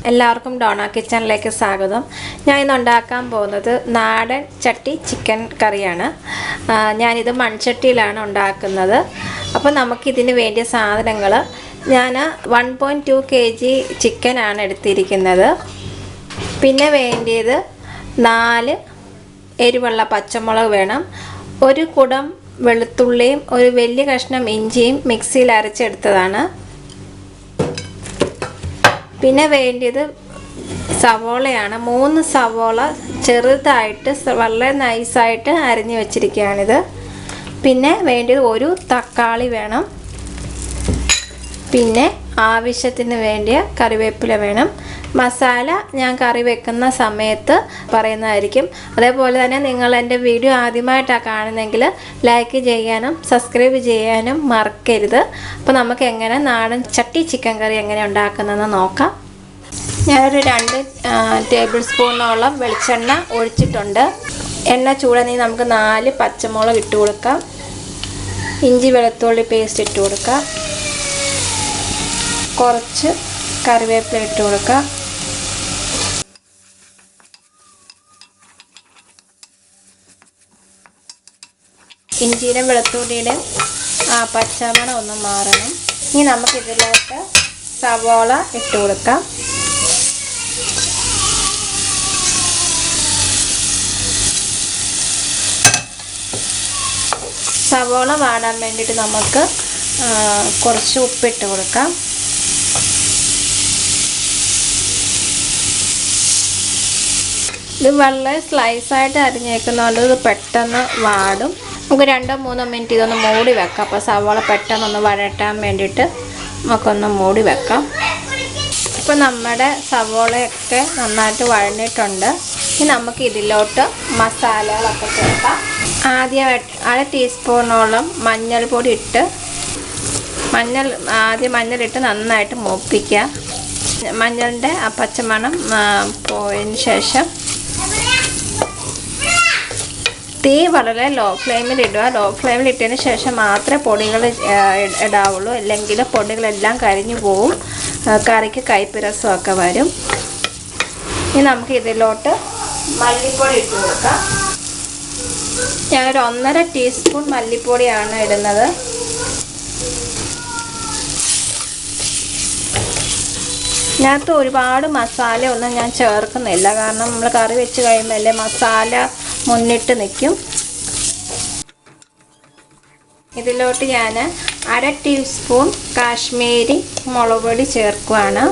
എല്ലാവർക്കും ഡോണ കിച്ചണിലേക്ക് സ്വാഗതം. ഞാൻ ഇന്ന് ഉണ്ടാക്കാൻ പോകുന്നത് നാടൻ ചട്ടി ചിക്കൻ കറിയാണ്. ഞാനിത് മൺചട്ടിയിലാണ് ഉണ്ടാക്കുന്നത്. അപ്പോൾ നമുക്കിതിന് വേണ്ടിയ സാധനങ്ങൾ ഞാൻ 1.2 kg ചിക്കനാണ് എടുത്തിരിക്കുന്നത്. പിന്നെ വേണ്ടിയത് 4 എരിവുള്ള പച്ചമുളക് വേണം, ഒരു കുടം വെളുത്തുള്ളിയും ഒരു വലിയ കഷ്ണം ഇഞ്ചിയും മിക്സിയിൽ അരച്ചെടുത്തതാണ്. പിന്നെ വേണ്ടിയത് സവോളയാണ്. 3 സവോള ചെറുതായിട്ട് വളരെ നൈസായിട്ട് അരിഞ്ഞു വെച്ചിരിക്കുകയാണിത്. പിന്നെ വേണ്ടിയത് ഒരു തക്കാളി വേണം. പിന്നെ ആവശ്യത്തിന് വേണ്ടിയ കറിവേപ്പില വേണം. മസാല ഞാൻ കറി വെക്കുന്ന സമയത്ത് പറയുന്നതായിരിക്കും. അതേപോലെ തന്നെ നിങ്ങൾ എൻ്റെ വീഡിയോ ആദ്യമായിട്ടാണ് കാണുന്നതെങ്കിൽ ലൈക്ക് ചെയ്യാനും സബ്സ്ക്രൈബ് ചെയ്യാനും മറക്കരുത്. അപ്പോൾ നമുക്ക് എങ്ങനെ നാടൻ ചട്ടി ചിക്കൻ കറി എങ്ങനെ ഉണ്ടാക്കുന്നതെന്ന് നോക്കാം. ഞാനൊരു 2 ടേബിൾ സ്പൂണോളം വെളിച്ചെണ്ണ ഒഴിച്ചിട്ടുണ്ട്. എണ്ണ ചൂടാണെങ്കിൽ നമുക്ക് 4 പച്ചമുളക് ഇട്ട് കൊടുക്കാം. ഇഞ്ചി വെളുത്തുള്ളി പേസ്റ്റ് ഇട്ട് കൊടുക്കാം. കുറച്ച് കറിവേപ്പില ഇട്ട് കൊടുക്കാം. ഇഞ്ചിയുടെ വെളുത്തുള്ളിയുടെ പച്ചമണം ഒന്ന് മാറണം. ഇനി നമുക്കിതിലോട്ട് സവോള ഇട്ട് കൊടുക്കാം. സവോള വാടാൻ വേണ്ടിയിട്ട് നമുക്ക് കുറച്ച് ഉപ്പിട്ട് കൊടുക്കാം. ഇത് വളരെ സ്ലൈസായിട്ട് അരിഞ്ഞേക്കുന്നതുകൊണ്ട് ഇത് പെട്ടെന്ന് വാടും. നമുക്ക് 2-3 മിനിറ്റ് ഇതൊന്ന് മൂടി വെക്കാം. അപ്പോൾ സവോള പെട്ടെന്നൊന്ന് വഴറ്റാൻ വേണ്ടിയിട്ട് നമുക്കൊന്ന് മൂടി വെക്കാം. ഇപ്പോൾ നമ്മുടെ സവോളയൊക്കെ നന്നായിട്ട് വഴഞ്ഞിട്ടുണ്ട്. ഇനി നമുക്ക് ഇതിലോട്ട് മസാലകളൊക്കെ ചേർക്കാം. ആദ്യം 1/2 ടീസ്പൂണോളം മഞ്ഞൾപ്പൊടി ഇട്ട് മഞ്ഞളിട്ട് നന്നായിട്ട് മൂപ്പിക്കുക. മഞ്ഞളിൻ്റെ ആ പച്ചമണം പോയതിന് ശേഷം തീ വളരെ ലോ ഫ്ലെയിമിൽ ഇടുക. ലോ ഫ്ലെയിമിൽ ഇട്ടതിന് ശേഷം മാത്രമേ പൊടികൾ ഇടാവുള്ളൂ, അല്ലെങ്കിൽ പൊടികളെല്ലാം കരിഞ്ഞു പോവും, കറിക്ക് കയ്പ്പ് രസമൊക്കെ വരും. ഇനി നമുക്ക് ഇതിലോട്ട് മല്ലിപ്പൊടി ഇട്ട് കൊടുക്കാം. ഞാനൊരു 1.5 ടീസ്പൂൺ മല്ലിപ്പൊടിയാണ് ഇടുന്നത്. ഇതിനകത്ത് ഒരുപാട് മസാല ഒന്നും ഞാൻ ചേർക്കുന്നില്ല, കാരണം നമ്മൾ കറി വെച്ച് കഴിയുമ്പോൾ അല്ലേ മസാല മുന്നിട്ട് നിൽക്കും. ഇതിലോട്ട് ഞാൻ 1/2 ടീസ്പൂൺ കാശ്മീരി മുളക് പൊടി ചേർക്കുകയാണ്.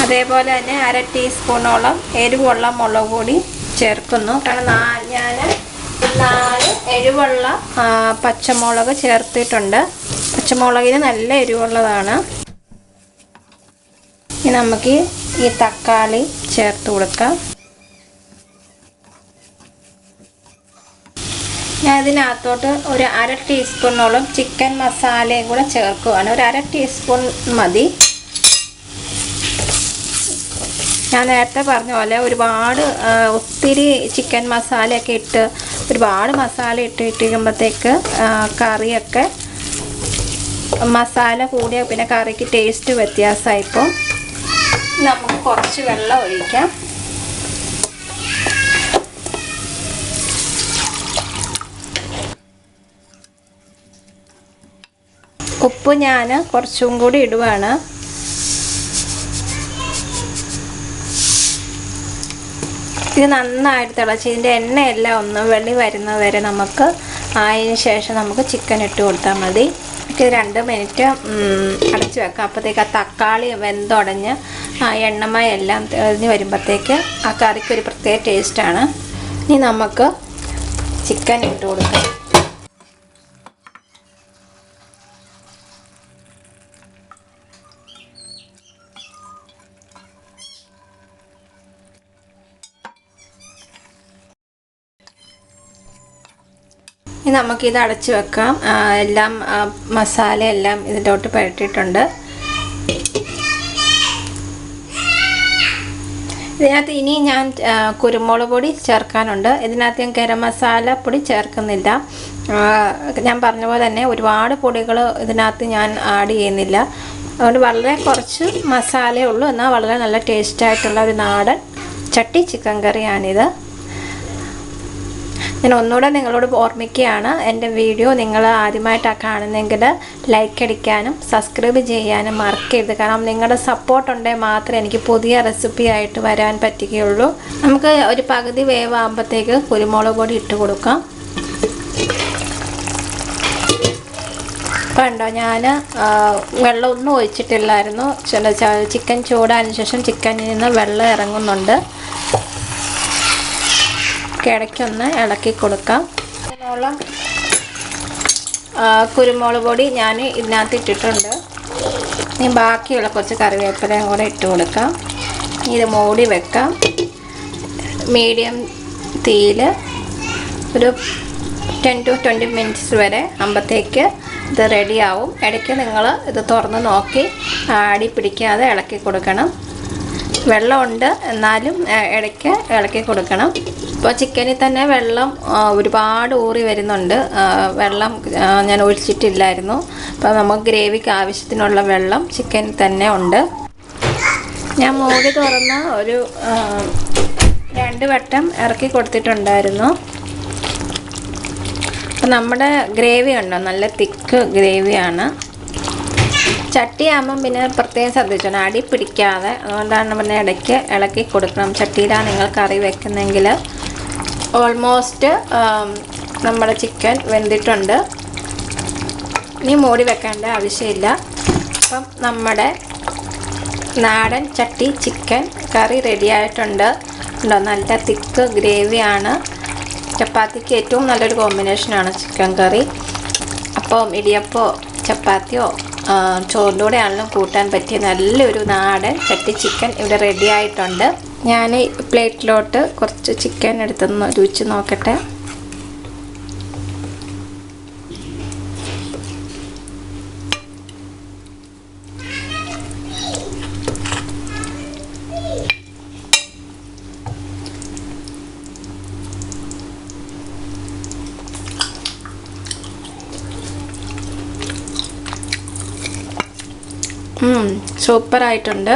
അതേപോലെ തന്നെ 1/2 ടീസ്പൂണോളം എരിവുള്ള മുളക് പൊടി ചേർക്കുന്നു. കാരണം ഞാൻ 4 എരിവുള്ള പച്ചമുളക് ചേർത്തിട്ടുണ്ട്. പച്ചമുളകിന് നല്ല എരിവുള്ളതാണ്. ഇനി നമുക്ക് ഈ തക്കാളി ചേർത്ത് കൊടുക്കാം. ഞാൻ ഇതിനകത്തോട്ട് ഒരു 1/2 ടീസ്പൂണോളം ചിക്കൻ മസാലയും കൂടെ ചേർക്കുകയാണ്. ഒരു 1/2 ടീസ്പൂൺ മതി. ഞാൻ നേരത്തെ പറഞ്ഞ പോലെ ഒത്തിരി ചിക്കൻ മസാലയൊക്കെ ഇട്ട് ഒരുപാട് മസാല ഇട്ടിരിക്കുമ്പോഴത്തേക്ക് കറിയൊക്കെ മസാല കൂടിയ പിന്നെ കറിക്ക് ടേസ്റ്റ് വ്യത്യാസമായിപ്പോൾ നമുക്ക് കുറച്ച് വെള്ളം ഒഴിക്കാം. ഉപ്പ് ഞാൻ കുറച്ചും കൂടി ഇടുവാണ്. ഇത് നന്നായിട്ട് തിളച്ച് ഇതിൻ്റെ എണ്ണയെല്ലാം ഒന്ന് വെളി വരുന്നത് വരെ നമുക്ക് അതിന് ശേഷം നമുക്ക് ചിക്കൻ ഇട്ട് കൊടുത്താൽ മതി. ഇത് 2 മിനിറ്റ് അടച്ച് വെക്കാം. അപ്പോഴത്തേക്ക് ആ തക്കാളി വെന്തുടഞ്ഞ് ആ എണ്ണമയം എല്ലാം തെളിഞ്ഞ് വരുമ്പോഴത്തേക്ക് ആ കറിക്ക് ഒരു പ്രത്യേക ടേസ്റ്റാണ്. ഇനി നമുക്ക് ചിക്കൻ ഇട്ട് കൊടുക്കാം. ഇനി നമുക്കിത് അടച്ച് വെക്കാം. എല്ലാം മസാല എല്ലാം ഇതിലോട്ട് പുരട്ടിയിട്ടുണ്ട്. ഇതിനകത്ത് ഇനി ഞാൻ കുരുമുളക് പൊടി ചേർക്കാനുണ്ട്. ഇതിനകത്ത് ഞാൻ ഗരം മസാല പൊടി ചേർക്കുന്നില്ല. ഞാൻ പറഞ്ഞ പോലെ തന്നെ ഒരുപാട് പൊടികൾ ഇതിനകത്ത് ഞാൻ ആഡ് ചെയ്യുന്നില്ല. അതുകൊണ്ട് വളരെ കുറച്ച് മസാലയേ ഉള്ളൂ, എന്നാൽ വളരെ നല്ല ടേസ്റ്റായിട്ടുള്ള ഒരു നാടൻ ചട്ടി ചിക്കൻ കറിയാണിത്. ഞാൻ ഒന്നുകൂടെ നിങ്ങളോട് ഓർമ്മിക്കുകയാണ്, എൻ്റെ വീഡിയോ നിങ്ങൾ ആദ്യമായിട്ടാണ് കാണുന്നതെങ്കിൽ ലൈക്ക് അടിക്കാനും സബ്സ്ക്രൈബ് ചെയ്യാനും മറക്കരുത്. കാരണം നിങ്ങളുടെ സപ്പോർട്ട് ഉണ്ടെങ്കിൽ മാത്രമേ എനിക്ക് പുതിയ റെസിപ്പി ആയിട്ട് വരാൻ പറ്റുകയുള്ളൂ. നമുക്ക് ഒരു പകുതി വേവാകുമ്പോഴത്തേക്ക് കുരുമുളക് പൊടി ഇട്ട് കൊടുക്കാം. കണ്ടോ, ഞാൻ വെള്ളമൊന്നും ഒഴിച്ചിട്ടില്ലായിരുന്നു. ചിക്കൻ ചൂടായതിനു ശേഷം ചിക്കനിൽ നിന്ന് വെള്ളം ഇറങ്ങുന്നുണ്ട്. ഇടയ്ക്കൊന്ന് ഇളക്കി കൊടുക്കാം. ഇതിനോളം കുരുമുളക് പൊടി ഞാൻ ഇതിനകത്ത് ഇട്ടിട്ടുണ്ട്. ഇനി ബാക്കിയുള്ള കുറച്ച് കറിവേപ്പിലയും കൂടെ ഇട്ട് കൊടുക്കാം. ഇത് മൂടി വെക്കാം. മീഡിയം തീയിൽ ഒരു 10 to 20 മിനിറ്റ്സ് വരെ ആകുമ്പോഴത്തേക്ക് ഇത് റെഡിയാവും. ഇടയ്ക്ക് നിങ്ങൾ ഇത് തുറന്ന് നോക്കി അടി പിടിക്കാതെ ഇളക്കി കൊടുക്കണം. വെള്ളമുണ്ട്, എന്നാലും ഇടയ്ക്ക് ഇളക്കി കൊടുക്കണം. ഇപ്പോൾ ചിക്കനിൽ തന്നെ വെള്ളം ഒരുപാട് ഊറി വരുന്നുണ്ട്. വെള്ളം ഞാൻ ഒഴിച്ചിട്ടില്ലായിരുന്നു. അപ്പോൾ നമുക്ക് ഗ്രേവിക്ക് ആവശ്യത്തിനുള്ള വെള്ളം ചിക്കനിൽ തന്നെ ഉണ്ട്. ഞാൻ മൂടി തുറന്ന് ഒരു 2 വട്ടം ഇറക്കി കൊടുത്തിട്ടുണ്ടായിരുന്നു. അപ്പോൾ നമ്മുടെ ഗ്രേവി ഉണ്ടോ, നല്ല തിക്ക് ഗ്രേവിയാണ്. ചട്ടിയാകുമ്പം പിന്നെ പ്രത്യേകം ശ്രദ്ധിച്ചോണം, അടി പിടിക്കാതെ. അതുകൊണ്ടാണ് പിന്നെ ഇടയ്ക്ക് ഇളക്കി കൊടുക്കണം. ചട്ടിയിലാണ് നിങ്ങൾ കറി വെക്കുന്നെങ്കിൽ. ഓൾമോസ്റ്റ് നമ്മുടെ ചിക്കൻ വെന്തിട്ടുണ്ട്. ഇനി മൂടി വെക്കേണ്ട ആവശ്യമില്ല. അപ്പം നമ്മുടെ നാടൻ ചട്ടി ചിക്കൻ കറി റെഡി ആയിട്ടുണ്ട്. ഉണ്ടോ, നല്ല തിക്ക് ഗ്രേവിയാണ്. ചപ്പാത്തിക്ക് ഏറ്റവും നല്ലൊരു കോമ്പിനേഷനാണ് ചിക്കൻ കറി. അപ്പം ഇടിയപ്പോ ചപ്പാത്തിയോ ചോറിൻ്റെ കൂടെ ആണെങ്കിലും കൂട്ടാൻ പറ്റിയ നല്ലൊരു നാടൻ ചട്ടി ചിക്കൻ ഇവിടെ റെഡി ആയിട്ടുണ്ട്. ഞാൻ പ്ലേറ്റിലോട്ട് കുറച്ച് ചിക്കൻ എടുത്തൊന്ന് രുചിച്ച് നോക്കട്ടെ. സൂപ്പറായിട്ടുണ്ട്.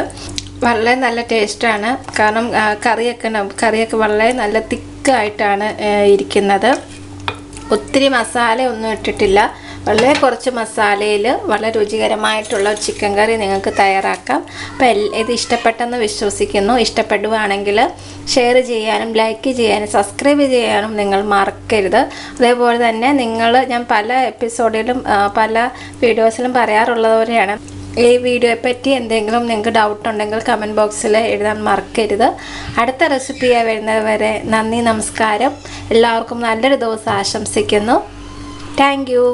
വളരെ നല്ല ടേസ്റ്റാണ്. കാരണം കറിയൊക്കെ വളരെ നല്ല തിക്കായിട്ടാണ് ഇരിക്കുന്നത്. ഒത്തിരി മസാല ഒന്നും ഇട്ടിട്ടില്ല. വളരെ കുറച്ച് മസാലയിൽ വളരെ രുചികരമായിട്ടുള്ള ചിക്കൻ കറി നിങ്ങൾക്ക് തയ്യാറാക്കാം. അപ്പോൾ ഇത് ഇഷ്ടപ്പെട്ടെന്ന് വിശ്വസിക്കുന്നു. ഇഷ്ടപ്പെടുകയാണെങ്കിൽ ഷെയർ ചെയ്യാനും ലൈക്ക് ചെയ്യാനും സബ്സ്ക്രൈബ് ചെയ്യാനും നിങ്ങൾ മറക്കരുത്. അതേപോലെ തന്നെ ഞാൻ പല എപ്പിസോഡിലും പല വീഡിയോസിലും പറയാറുള്ളവരെയാണ്, ഈ വീഡിയോയെ പറ്റി എന്തെങ്കിലും നിങ്ങൾക്ക് ഡൗട്ട് ഉണ്ടെങ്കിൽ കമൻറ്റ് ബോക്സിൽ എഴുതാൻ മറക്കരുത്. അടുത്ത റെസിപ്പിയായി വരുന്നത് വരെ നന്ദി, നമസ്കാരം. എല്ലാവർക്കും നല്ലൊരു ദിവസം ആശംസിക്കുന്നു. Thank you.